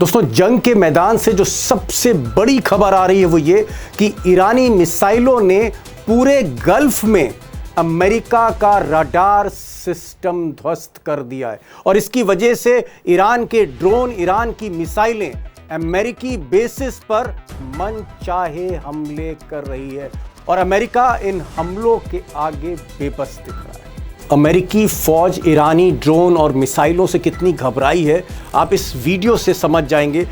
दोस्तों, जंग के मैदान से जो सबसे बड़ी खबर आ रही है वो ये कि ईरानी मिसाइलों ने पूरे गल्फ में अमेरिका का रडार सिस्टम ध्वस्त कर दिया है और इसकी वजह से ईरान के ड्रोन, ईरान की मिसाइलें अमेरिकी बेसिस पर मनचाहे हमले कर रही है और अमेरिका इन हमलों के आगे बेबस दिख रहा है। अमेरिकी फौज ईरानी ड्रोन और मिसाइलों से कितनी घबराई है आप इस वीडियो से समझ जाएंगे।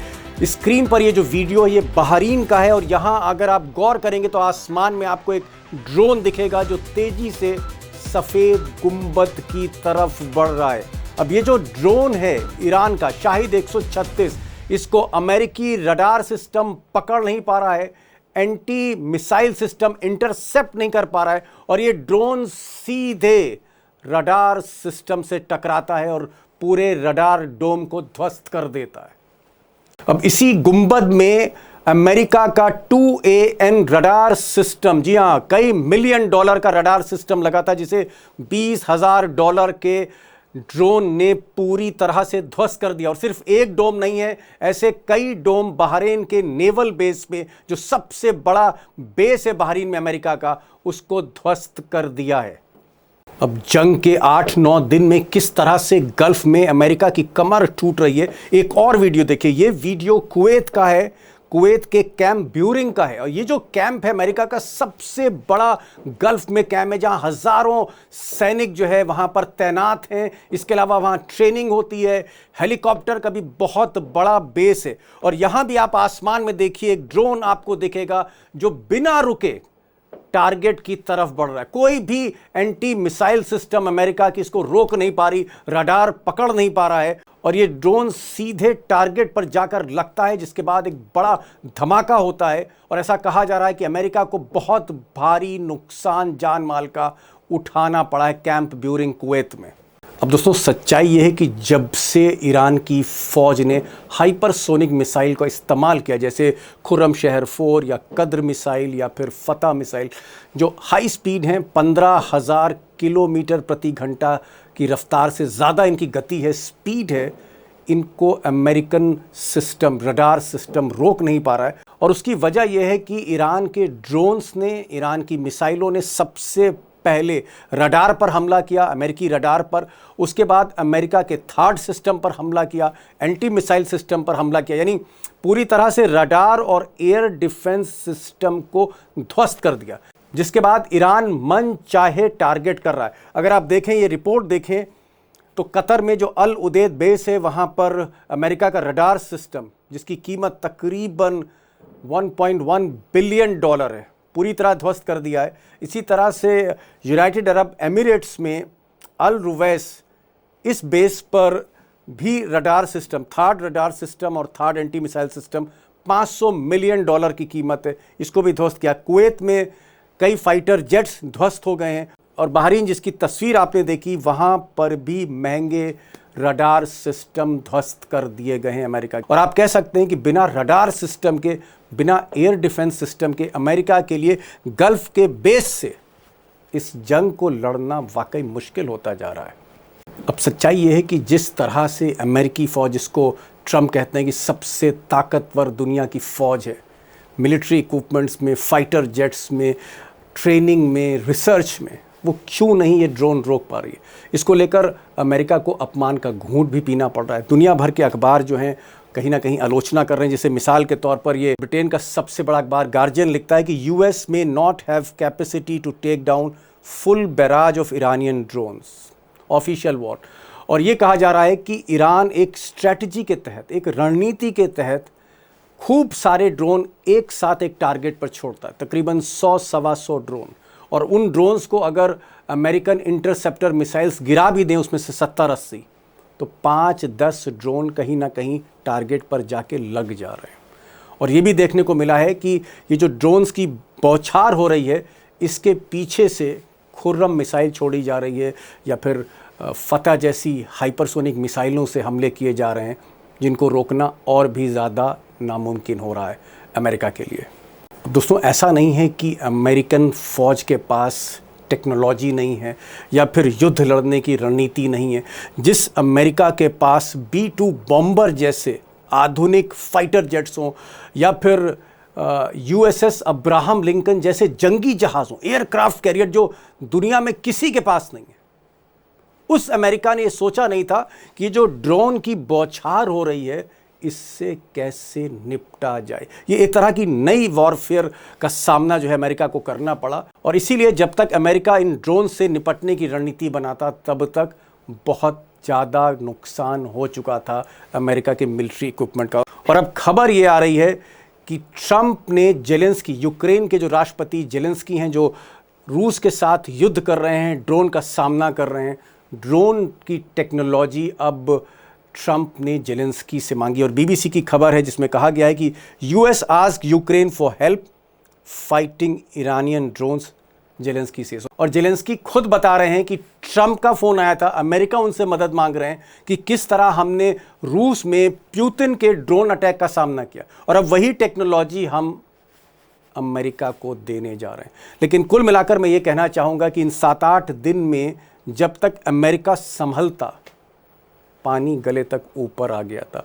स्क्रीन पर ये जो वीडियो है ये बहरीन का है और यहाँ अगर आप गौर करेंगे तो आसमान में आपको एक ड्रोन दिखेगा जो तेजी से सफ़ेद गुंबद की तरफ बढ़ रहा है। अब ये जो ड्रोन है ईरान का शाहिद 136, इसको अमेरिकी रडार सिस्टम पकड़ नहीं पा रहा है, एंटी मिसाइल सिस्टम इंटरसेप्ट नहीं कर पा रहा है और ये ड्रोन सीधे रडार सिस्टम से टकराता है और पूरे रडार डोम को ध्वस्त कर देता है। अब इसी गुंबद में अमेरिका का 2AN रडार सिस्टम, जी हां, कई मिलियन डॉलर का रडार सिस्टम लगा था जिसे $20,000 के ड्रोन ने पूरी तरह से ध्वस्त कर दिया। और सिर्फ एक डोम नहीं है, ऐसे कई डोम बहरीन के नेवल बेस में, जो सबसे बड़ा बेस है बहरीन में अमेरिका का, उसको ध्वस्त कर दिया है। अब जंग के 8-9 दिन में किस तरह से गल्फ में अमेरिका की कमर टूट रही है, एक और वीडियो देखिए। ये वीडियो कुवैत का है, कुवैत के कैंप ब्यूरिंग का है और ये जो कैंप है अमेरिका का सबसे बड़ा गल्फ में कैंप है जहां हजारों सैनिक जो है वहां पर तैनात हैं। इसके अलावा वहां ट्रेनिंग होती है, हेलीकॉप्टर का भी बहुत बड़ा बेस है और यहां भी आप आसमान में देखिए एक ड्रोन आपको दिखेगा जो बिना रुके टारगेट की तरफ बढ़ रहा है। कोई भी एंटी मिसाइल सिस्टम अमेरिका की इसको रोक नहीं पा रही, रडार पकड़ नहीं पा रहा है और ये ड्रोन सीधे टारगेट पर जाकर लगता है जिसके बाद एक बड़ा धमाका होता है और ऐसा कहा जा रहा है कि अमेरिका को बहुत भारी नुकसान जान माल का उठाना पड़ा है कैंप ब्यूरिंग कुवैत में। अब दोस्तों, सच्चाई यह है कि जब से ईरान की फ़ौज ने हाइपरसोनिक मिसाइल का इस्तेमाल किया, जैसे खुर्रमशहर 4 या कद्र मिसाइल या फिर फतह मिसाइल, जो हाई स्पीड हैं, 15,000 किलोमीटर प्रति घंटा की रफ्तार से ज़्यादा इनकी गति है, स्पीड है, इनको अमेरिकन सिस्टम, रडार सिस्टम रोक नहीं पा रहा है। और उसकी वजह यह है कि ईरान के ड्रोन्स ने, ईरान की मिसाइलों ने सबसे पहले रडार पर हमला किया, अमेरिकी रडार पर, उसके बाद अमेरिका के थर्ड सिस्टम पर हमला किया, एंटी मिसाइल सिस्टम पर हमला किया, यानी पूरी तरह से रडार और एयर डिफेंस सिस्टम को ध्वस्त कर दिया, जिसके बाद ईरान मन चाहे टारगेट कर रहा है। अगर आप देखें, ये रिपोर्ट देखें तो कतर में जो अल उदेद बेस है वहाँ पर अमेरिका का रडार सिस्टम, जिसकी कीमत तकरीबन $1.1 बिलियन है, पूरी तरह ध्वस्त कर दिया है। इसी तरह से यूनाइटेड अरब एमिरेट्स में अल रुवैस, इस बेस पर भी radar system, third radar system और third anti missile system, $500 million की कीमत है, इसको भी ध्वस्त किया। कुवैत में कई फाइटर जेट्स ध्वस्त हो गए हैं और बहरीन, जिसकी तस्वीर आपने देखी, वहाँ पर भी महंगे रडार सिस्टम ध्वस्त कर दिए गए हैं अमेरिका। और आप कह सकते हैं कि बिना रडार सिस्टम के, बिना एयर डिफेंस सिस्टम के अमेरिका के लिए गल्फ के बेस से इस जंग को लड़ना वाकई मुश्किल होता जा रहा है। अब सच्चाई ये है कि जिस तरह से अमेरिकी फ़ौज, जिसको ट्रंप कहते हैं कि सबसे ताकतवर दुनिया की फ़ौज है, मिलिट्री इक्विपमेंट्स में, फाइटर जेट्स में, ट्रेनिंग में, रिसर्च में, वो क्यों नहीं ये ड्रोन रोक पा रही है? इसको लेकर अमेरिका को अपमान का घूंट भी पीना पड़ रहा है। दुनिया भर के अखबार जो हैं कहीं ना कहीं आलोचना कर रहे हैं। जैसे मिसाल के तौर पर ये ब्रिटेन का सबसे बड़ा अखबार गार्जियन लिखता है कि US में not have capacity to take down full barrage of Iranian drones, official war. और ये कहा जा रहा है कि ईरान एक स्ट्रेटजी के तहत, एक रणनीति के तहत खूब सारे ड्रोन एक साथ एक टारगेट पर छोड़ता है, तकरीबन 100-125 ड्रोन। और उन ड्रोन्स को अगर अमेरिकन इंटरसेप्टर मिसाइल्स गिरा भी दें उसमें से 70-80, तो 5-10 ड्रोन कहीं ना कहीं टारगेट पर जाके लग जा रहे हैं। और ये भी देखने को मिला है कि ये जो ड्रोन्स की बौछार हो रही है, इसके पीछे से खुर्रम मिसाइल छोड़ी जा रही है या फिर फतह जैसी हाइपरसोनिक मिसाइलों से हमले किए जा रहे हैं, जिनको रोकना और भी ज़्यादा नामुमकिन हो रहा है अमेरिका के लिए। दोस्तों, ऐसा नहीं है कि अमेरिकन फ़ौज के पास टेक्नोलॉजी नहीं है या फिर युद्ध लड़ने की रणनीति नहीं है। जिस अमेरिका के पास B-2 बॉम्बर जैसे आधुनिक फाइटर जेट्स हों या फिर यूएसएस अब्राहम लिंकन जैसे जंगी जहाज हों, एयरक्राफ्ट कैरियर जो दुनिया में किसी के पास नहीं है, उस अमेरिका ने यह सोचा नहीं था कि जो ड्रोन की बौछार हो रही है इससे कैसे निपटा जाए। ये एक तरह की नई वॉरफेयर का सामना जो है अमेरिका को करना पड़ा। और इसीलिए जब तक अमेरिका इन ड्रोन से निपटने की रणनीति बनाता तब तक बहुत ज़्यादा नुकसान हो चुका था अमेरिका के मिलिट्री इक्विपमेंट का। और अब खबर ये आ रही है कि ट्रंप ने जेलेंस्की, यूक्रेन के जो राष्ट्रपति जेलेंस्की हैं, जो रूस के साथ युद्ध कर रहे हैं, ड्रोन का सामना कर रहे हैं, ड्रोन की टेक्नोलॉजी अब ट्रंप ने जेलेंस्की से मांगी। और बीबीसी की खबर है जिसमें कहा गया है कि US asked Ukraine for help fighting Iranian drones, Zelensky से। और जेलेंस्की खुद बता रहे हैं कि ट्रंप का फोन आया था, अमेरिका उनसे मदद मांग रहे हैं कि किस तरह हमने रूस में पुतिन के ड्रोन अटैक का सामना किया और अब वही टेक्नोलॉजी हम अमेरिका को देने जा रहे हैं। लेकिन कुल मिलाकर मैं ये कहना चाहूँगा कि इन 7-8 दिन में जब तक अमेरिका संभलता, पानी गले तक ऊपर आ गया था।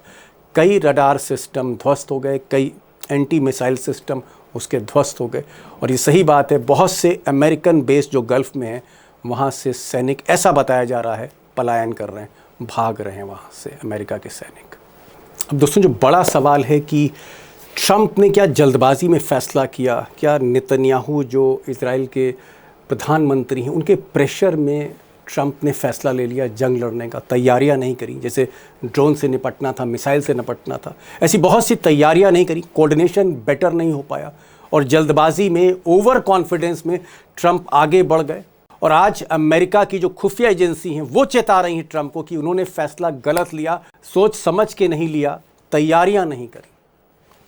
कई रडार सिस्टम ध्वस्त हो गए, कई एंटी मिसाइल सिस्टम उसके ध्वस्त हो गए। और ये सही बात है, बहुत से अमेरिकन बेस जो गल्फ़ में हैं वहाँ से सैनिक, ऐसा बताया जा रहा है, पलायन कर रहे हैं, भाग रहे हैं वहाँ से अमेरिका के सैनिक। अब दोस्तों, जो बड़ा सवाल है कि ट्रंप ने क्या जल्दबाजी में फ़ैसला किया, क्या नेतन्याहू जो इजराइल के प्रधानमंत्री हैं उनके प्रेशर में ट्रंप ने फ़ैसला ले लिया जंग लड़ने का, तैयारियां नहीं करी, जैसे ड्रोन से निपटना था, मिसाइल से निपटना था, ऐसी बहुत सी तैयारियां नहीं करी, कोऑर्डिनेशन बेटर नहीं हो पाया और जल्दबाजी में, ओवर कॉन्फिडेंस में ट्रंप आगे बढ़ गए। और आज अमेरिका की जो खुफिया एजेंसी हैं वो चेता रही हैं ट्रंप को कि उन्होंने फ़ैसला गलत लिया, सोच समझ के नहीं लिया, तैयारियाँ नहीं करी।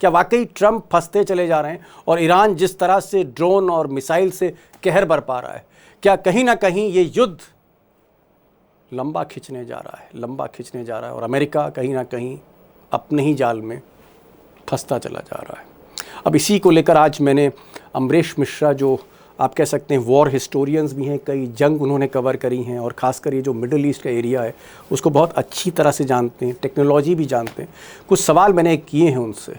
क्या वाकई ट्रंप फंसते चले जा रहे हैं? और ईरान जिस तरह से ड्रोन और मिसाइल से कहर बरपा रहा है, क्या कहीं ना कहीं ये युद्ध लंबा खिंचने जा रहा है और अमेरिका कहीं ना कहीं अपने ही जाल में फंसता चला जा रहा है। अब इसी को लेकर आज मैंने अमरीश मिश्रा, जो आप कह सकते हैं वॉर हिस्टोरियंस भी हैं, कई जंग उन्होंने कवर करी हैं और ख़ासकर ये जो मिडल ईस्ट का एरिया है उसको बहुत अच्छी तरह से जानते हैं, टेक्नोलॉजी भी जानते हैं। कुछ सवाल मैंने किए हैं उनसे,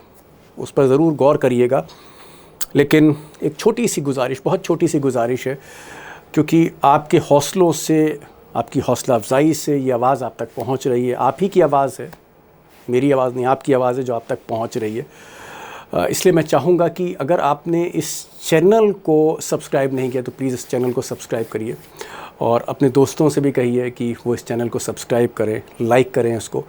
उस पर ज़रूर गौर करिएगा। लेकिन एक छोटी सी गुजारिश, बहुत छोटी सी गुजारिश है, क्योंकि आपके हौसलों से, आपकी हौसला अफजाई से ये आवाज़ आप तक पहुंच रही है। आप ही की आवाज़ है, मेरी आवाज़ नहीं, आपकी आवाज़ है जो आप तक पहुंच रही है। इसलिए मैं चाहूँगा कि अगर आपने इस चैनल को सब्सक्राइब नहीं किया तो प्लीज़ इस चैनल को सब्सक्राइब करिए और अपने दोस्तों से भी कहिए कि वो इस चैनल को सब्सक्राइब करें, लाइक करें उसको।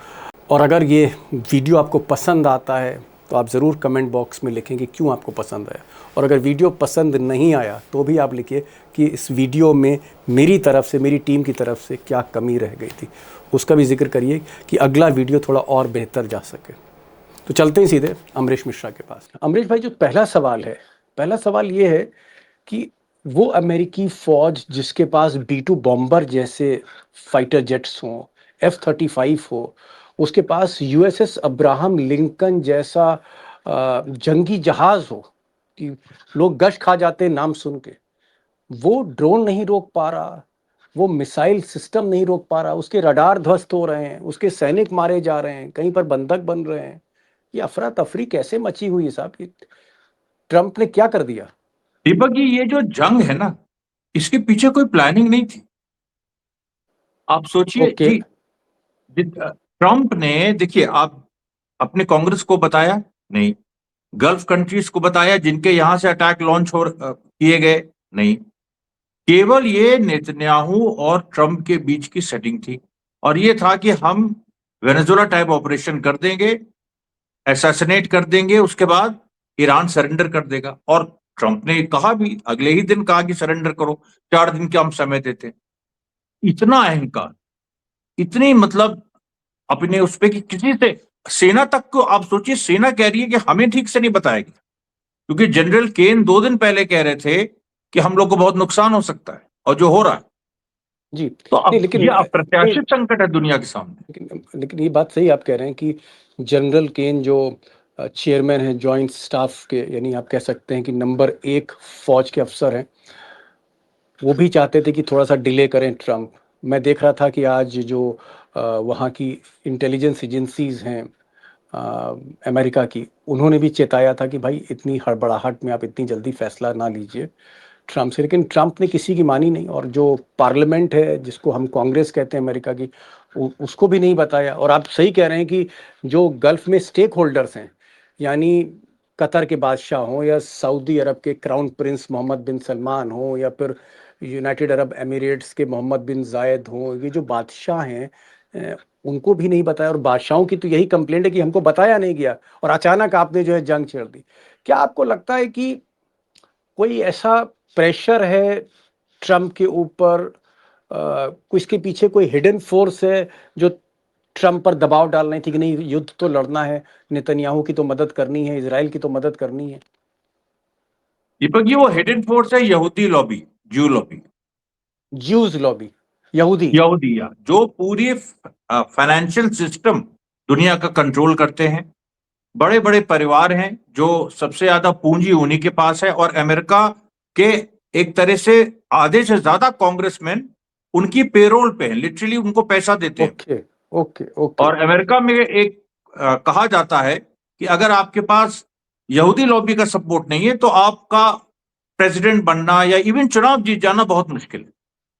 और अगर ये वीडियो आपको पसंद आता है तो आप ज़रूर कमेंट बॉक्स में लिखें कि क्यों आपको पसंद आया। और अगर वीडियो पसंद नहीं आया तो भी आप लिखिए कि इस वीडियो में मेरी तरफ से, मेरी टीम की तरफ से क्या कमी रह गई थी, उसका भी जिक्र करिए कि अगला वीडियो थोड़ा और बेहतर जा सके। तो चलते हैं सीधे अमरीश मिश्रा के पास। अमरीश भाई, जो पहला सवाल ये है कि वो अमेरिकी फ़ौज जिसके पास B-2 बॉम्बर जैसे फाइटर जेट्स हों, F-35 हो, उसके पास यूएसएस अब्राहम लिंकन जैसा जंगी जहाज हो कि लोग गश खा जाते हैं नाम सुन के, वो ड्रोन नहीं रोक पा रहा, वो मिसाइल सिस्टम नहीं रोक पा रहा, उसके रडार ध्वस्त हो रहे हैं, उसके सैनिक मारे जा रहे हैं, कहीं पर बंधक बन रहे हैं। ये अफरा तफरी कैसे मची हुई है साहब? ये ट्रंप ने क्या कर दिया? दीपक जी, ये जो जंग है ना, इसके पीछे कोई प्लानिंग नहीं थी। आप सोचिए जी, ट्रंप ने, देखिए, आप अपने कांग्रेस को बताया नहीं, गल्फ कंट्रीज को बताया जिनके यहां से अटैक लॉन्च किए गए नहीं, केवल ये नेतन्याहू और ट्रंप के बीच की सेटिंग थी। और ये था कि हम वेनेजुएला टाइप ऑपरेशन कर देंगे, असैसिनेट कर देंगे, उसके बाद ईरान सरेंडर कर देगा। और ट्रंप ने कहा भी, अगले ही दिन कहा कि सरेंडर करो, 4 दिन का हम समय देते। इतना अहंकार, इतनी मतलब अपने उस पे कि किसी से, सेना तक को आप सोचिए, सेना कह रही है कि हमें ठीक से नहीं बताएगी, क्योंकि जनरल केन 2 दिन पहले कह रहे थे कि हम लोग को बहुत नुकसान हो सकता है, और जो हो रहा है जी। तो अब ये अप्रत्याशित संकट है दुनिया के सामने। लेकिन ये बात सही आप कह रहे हैं कि जनरल केन जो चेयरमैन है जॉइंट स्टाफ के, यानी आप कह सकते हैं कि नंबर 1 फौज के अफसर हैं, वो भी चाहते थे कि थोड़ा सा डिले करें ट्रंप। मैं देख रहा था कि आज जो वहाँ की इंटेलिजेंस एजेंसीज हैं अमेरिका की, उन्होंने भी चेताया था कि भाई इतनी हड़बड़ाहट में आप इतनी जल्दी फैसला ना लीजिए ट्रंप से। लेकिन ट्रंप ने किसी की मानी नहीं, और जो पार्लियामेंट है जिसको हम कांग्रेस कहते हैं अमेरिका की, उसको भी नहीं बताया। और आप सही कह रहे हैं कि जो गल्फ में स्टेक होल्डर्स हैं, यानी कतर के बादशाह हों या सऊदी अरब के क्राउन प्रिंस मोहम्मद बिन सलमान हों या फिर यूनाइटेड अरब एमिरेट्स के मोहम्मद बिन जायद हों, ये जो बादशाह हैं उनको भी नहीं बताया। और बादशाहों की तो यही कंप्लेंट है कि हमको बताया नहीं गया और अचानक आपने जो है जंग छेड़ दी। क्या आपको लगता है कि कोई ऐसा प्रेशर है ट्रंप के ऊपर, कोई इसके पीछे कोई हिडन फोर्स है जो ट्रंप पर दबाव डाल रही थी कि नहीं युद्ध तो लड़ना है, नेतन्याहू की तो मदद करनी है, इजराइल की तो मदद करनी है? दीपक जी, वो हिडन फोर्स है यहूदी लॉबी, ज्यू लॉबी, ज्यूज लॉबी, यहूदी। यहूदिया, जो पूरी फाइनेंशियल सिस्टम दुनिया का कंट्रोल करते हैं। बड़े बड़े परिवार हैं जो सबसे ज्यादा पूंजी उन्हीं के पास है, और अमेरिका के एक तरह से आधे से ज्यादा कांग्रेसमैन उनकी पेरोल पे हैं, लिटरली उनको पैसा देते हैं। Okay okay okay. और अमेरिका में एक कहा जाता है कि अगर आपके पास यहूदी लॉबी का सपोर्ट नहीं है तो आपका प्रेसिडेंट बनना या इवन चुनाव जीत जाना बहुत मुश्किल है।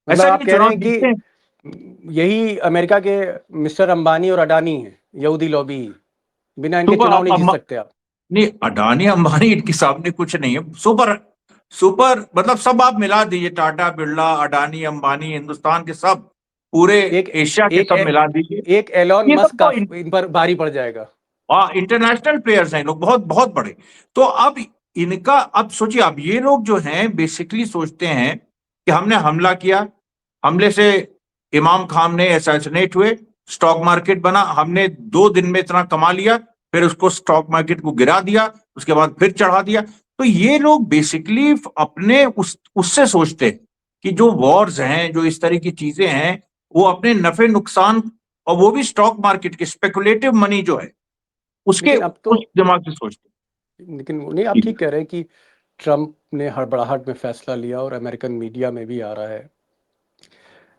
मतलब ऐसा आप नहीं कह रहे चुनाव हैं जीतते हैं। कि यही अमेरिका के मिस्टर अंबानी और अडानी है, यहूदी लॉबी ही, बिना इनके सुपर चुनाव नहीं जीत सकते आप? नहीं, अडानी अंबानी इनके सामने कुछ नहीं है। सुपर सुपर मतलब सब आप मिला दीजिए, टाटा बिरला अडानी अंबानी, हिंदुस्तान के सब, पूरे एक एशिया के एक सब मिला दीजिए, एक एलॉन ये सब मस्क तो इन पर भारी पड़ जाएगा। इंटरनेशनल प्लेयर्स हैं, लोग बहुत बहुत बड़े। तो अब इनका, अब सोचिए, अब ये लोग जो हैं बेसिकली सोचते हैं कि हमने हमला किया, हमले से इमाम खान ने असैसिनेट हुए, स्टॉक मार्केट बना, हमने 2 दिन में इतना कमा लिया, फिर उसको स्टॉक मार्केट को गिरा दिया, उसके बाद फिर चढ़ा दिया। तो ये लोग बेसिकली अपने उससे सोचते हैं कि जो वॉर्स हैं, जो इस तरह की चीजें हैं, वो अपने नफे नुकसान, और वो भी स्टॉक मार्केट के स्पेकुलेटिव मनी जो है उसके लेकिन अब तो, उस दिमाग से सोचते लेकिन नहीं, आप हैं। ठीक कह रहे हैं कि ट्रंप ने हड़बड़ाहट में फैसला लिया और अमेरिकन मीडिया में भी आ रहा है।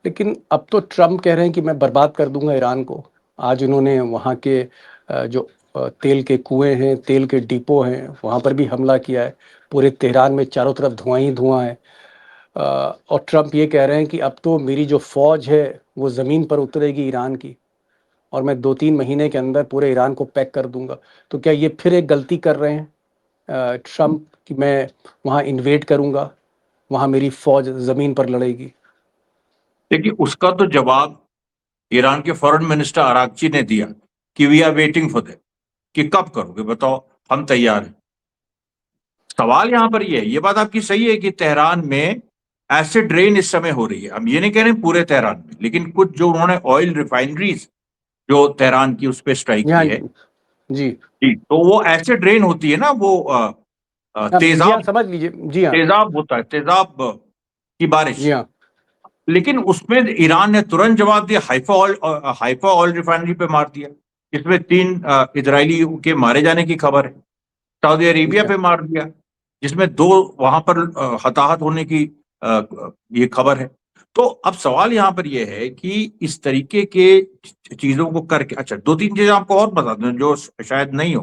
लेकिन अब तो ट्रंप कह रहे हैं कि मैं बर्बाद कर दूंगा ईरान को। आज उन्होंने वहाँ के जो तेल के कुएं हैं, तेल के डिपो हैं, वहाँ पर भी हमला किया है। पूरे तेहरान में चारों तरफ धुआं ही धुआं है। और ट्रंप ये कह रहे हैं कि अब तो मेरी जो फौज है वो ज़मीन पर उतरेगी ईरान की, और मैं 2-3 महीने के अंदर पूरे ईरान को पैक कर दूंगा। तो क्या ये फिर एक गलती कर रहे हैं ट्रंप कि मैं वहाँ इन्वेड करूंगा, वहाँ मेरी फौज ज़मीन पर लड़ेगी? देखिए, उसका तो जवाब ईरान के फॉरेन मिनिस्टर अरागची ने दिया कि we are waiting for that, कि कब करोगे बताओ, हम तैयार हैं। सवाल यहां पर यह है, ये बात आपकी सही है कि तेहरान में एसिड रेन इस समय हो रही है। हम ये नहीं कह रहे पूरे तेहरान में, लेकिन कुछ जो उन्होंने ऑयल रिफाइनरीज जो तेहरान की उस पर स्ट्राइक यहाँ की है, जी। जी, तो वो एसिड रेन होती है ना, वो जी हाँ, तेजाब, समझ लीजिए। जी हाँ। तेजाब होता है, तेजाब की जी बारिश। हाँ। लेकिन उसमें ईरान ने तुरंत जवाब दिया, हाइफा ऑयल रिफाइनरी पे मार दिया, इसमें 3 इजरायली के मारे जाने की खबर है। सऊदी जी अरेबिया हाँ। पे मार दिया, जिसमें 2 वहां पर हताहत होने की ये खबर है। तो अब सवाल यहां पर यह है कि इस तरीके के चीजों को करके, अच्छा 2-3 चीजें आपको और बता दूं जो शायद नहीं हो,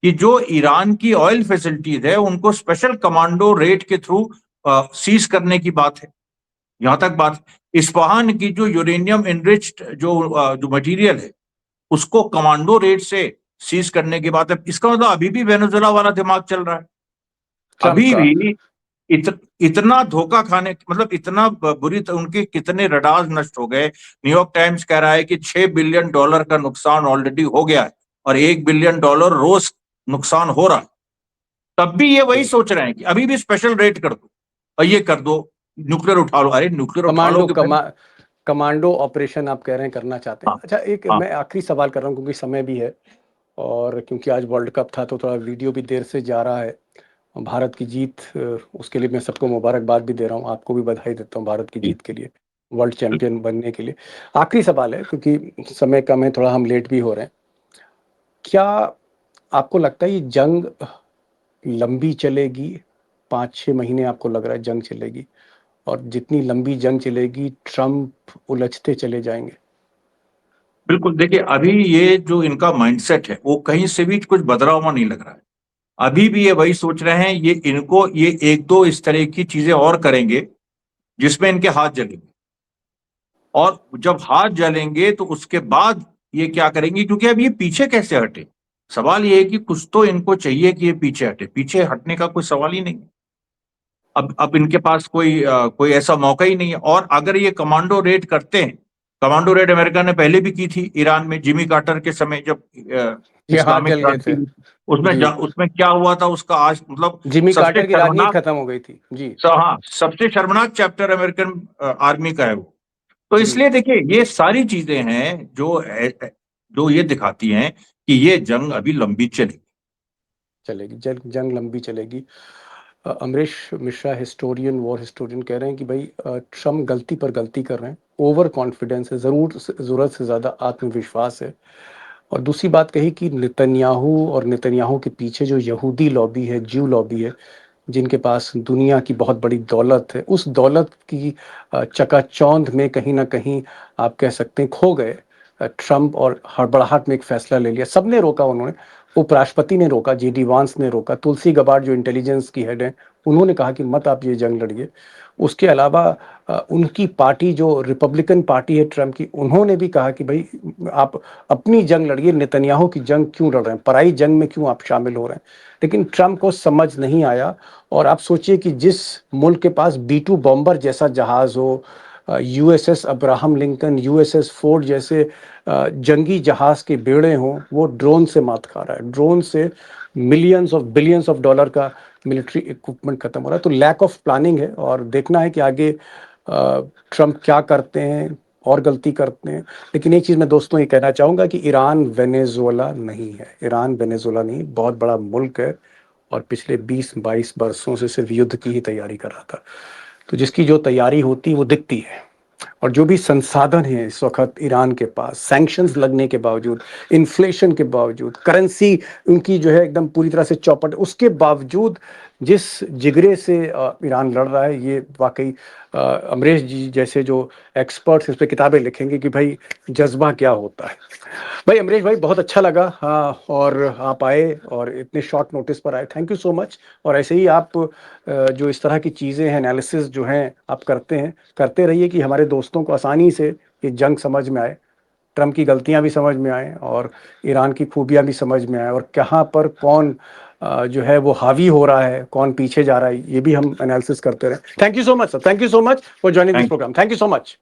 कि जो ईरान की ऑयल फैसिलिटीज है उनको स्पेशल कमांडो रेड के थ्रू सीज करने की बात है। यहां तक बात, इस्पाहान की जो यूरेनियम एनरिच्ड जो मटेरियल है उसको कमांडो रेड से सीज करने की बात है। इसका मतलब अभी भी वेनेजुएला वाला दिमाग चल रहा है। ट्रंप अभी का। भी इतना धोखा खाने, मतलब इतना उनके कितने रडार नष्ट हो गए। न्यूयॉर्क टाइम्स कह रहा है कि $6 बिलियन का नुकसान ऑलरेडी हो गया है, और $1 बिलियन रोज नुकसान हो रहा है। तब भी ये वही सोच रहे हैं कि अभी भी स्पेशल रेट कर दो और ये कर दो, न्यूक्लियर उठा लो। अरे न्यूक्लियर उठा लो कमांडो कि भाई। कमांडो ऑपरेशन आप कह रहे हैं करना चाहते हैं? हाँ, अच्छा, एक हाँ, मैं आखिरी सवाल कर रहा हूँ क्योंकि समय भी है, और क्योंकि आज वर्ल्ड कप था तो थोड़ा वीडियो भी देर से जा रहा है। भारत की जीत, उसके लिए मैं सबको मुबारकबाद भी दे रहा हूँ, आपको भी बधाई देता हूँ भारत की जी, जीत के लिए, वर्ल्ड चैंपियन बनने के लिए। आखिरी सवाल है क्योंकि समय कम है, थोड़ा हम लेट भी हो रहे हैं। क्या आपको लगता है ये जंग लंबी चलेगी? 5-6 महीने आपको लग रहा है जंग चलेगी? और जितनी लंबी जंग चलेगी ट्रंप उलझते चले जाएंगे? बिल्कुल, देखिए अभी ये जो इनका माइंडसेट है वो कहीं से भी कुछ बदला हुआ नहीं लग रहा है। अभी भी ये वही सोच रहे हैं, ये एक दो इस तरह की चीजें और करेंगे जिसमें इनके हाथ जलेंगे, और जब हाथ जलेंगे तो उसके बाद ये क्या करेंगे, क्योंकि अब ये पीछे कैसे हटे। सवाल ये है कि कुछ तो इनको चाहिए कि ये पीछे हटे, पीछे हटने का कोई सवाल ही नहीं है। अब इनके पास कोई ऐसा मौका ही नहीं है। और अगर ये कमांडो रेड करते हैं, कमांडो रेड अमेरिका ने पहले भी की थी ईरान में, जिमी कार्टर के समय, जब ये हाथ इस्लामिक जल गए थे। क्रांति, उसमें जी, उसमें क्या हुआ था उसका आज मतलब जिमी सबसे कार्टर की राजनीति शर्मनाक, खत्म हो गई थी। जी हाँ, सबसे शर्मनाक चैप्टर अमेरिकन आर्मी का है वो। तो जी इसलिए देखिए ये सारी चीजें हैं जो ये दिखाती हैं कि ये जंग अभी लंबी चलेगी। चलेगी, जंग लंबी चलेगी। Amrish Mishra, historian, war historian, कह रहे हैं कि भाई ट्रम्प गलती पर गलती कर रहे हैं, ओवर कॉन्फिडेंस है, ज़रूरत से ज़्यादा आत्मविश्वास है। और दूसरी बात कही कि नेतन्याहू और नेतन्याहू के पीछे जो यहूदी लॉबी है, ज्यू लॉबी है, जिनके पास दुनिया की बहुत बड़ी दौलत है, उस दौलत की चकाचौंध में कहीं ना कहीं आप कह सकते हैं खो गए ट्रम्प, और हड़बड़ाहट में एक फैसला ले लिया। सबने रोका, उन्होंने, उपराष्ट्रपति ने रोका, जेडी वांस ने रोका, तुलसी गबार्ड जो इंटेलिजेंस की हेड है उन्होंने कहा कि मत आप ये जंग लड़िए। उसके अलावा उनकी पार्टी जो रिपब्लिकन पार्टी है ट्रम्प की, उन्होंने भी कहा कि भाई आप अपनी जंग लड़िए, नेतन्याहू की जंग क्यों लड़ रहे हैं, पराई जंग में क्यों आप शामिल हो रहे हैं। लेकिन ट्रम्प को समझ नहीं आया। और आप सोचिए कि जिस मुल्क के पास B-2 बॉम्बर जैसा जहाज हो, USS Abraham Lincoln, USS Ford जैसे जंगी जहाज के बेड़े हों, वो ड्रोन से मात खा रहा है। ड्रोन से millions of billions of dollar का मिलिट्री इक्विपमेंट खत्म हो रहा है। तो लैक ऑफ प्लानिंग है, और देखना है कि आगे ट्रम्प क्या करते हैं और गलती करते हैं। लेकिन एक चीज़ मैं दोस्तों ये कहना चाहूँगा कि ईरान वेनेजुएला नहीं है, ईरान वेनेजुएला नहीं, बहुत बड़ा मुल्क है, और पिछले 20-22 बरसों से सिर्फ युद्ध की ही तैयारी कर रहा था। तो जिसकी जो तैयारी होती है वो दिखती है। और जो भी संसाधन है इस वक्त ईरान के पास, सैंक्शंस लगने के बावजूद, इन्फ्लेशन के बावजूद, करेंसी उनकी जो है एकदम पूरी तरह से चौपट, उसके बावजूद जिस जिगरे से ईरान लड़ रहा है, ये वाकई अमरीश जी जैसे जो एक्सपर्ट्स इस पर किताबें लिखेंगे कि भाई जज्बा क्या होता है। भाई अमरीश भाई, बहुत अच्छा लगा, हाँ, और आप आए और इतने शॉर्ट नोटिस पर आए, थैंक यू सो मच। और ऐसे ही आप जो इस तरह की चीज़ें हैं, एनालिसिस जो हैं आप करते हैं, करते रहिए कि हमारे दोस्तों को आसानी से ये जंग समझ में आए, ट्रम्प की गलतियां भी समझ में आए, और ईरान की खूबियां भी समझ में आए, और कहाँ पर कौन जो है वो हावी हो रहा है, कौन पीछे जा रहा है, ये भी हम एनालिसिस करते रहे। Thank you so much sir, thank you so much for joining this thank program, thank you so much.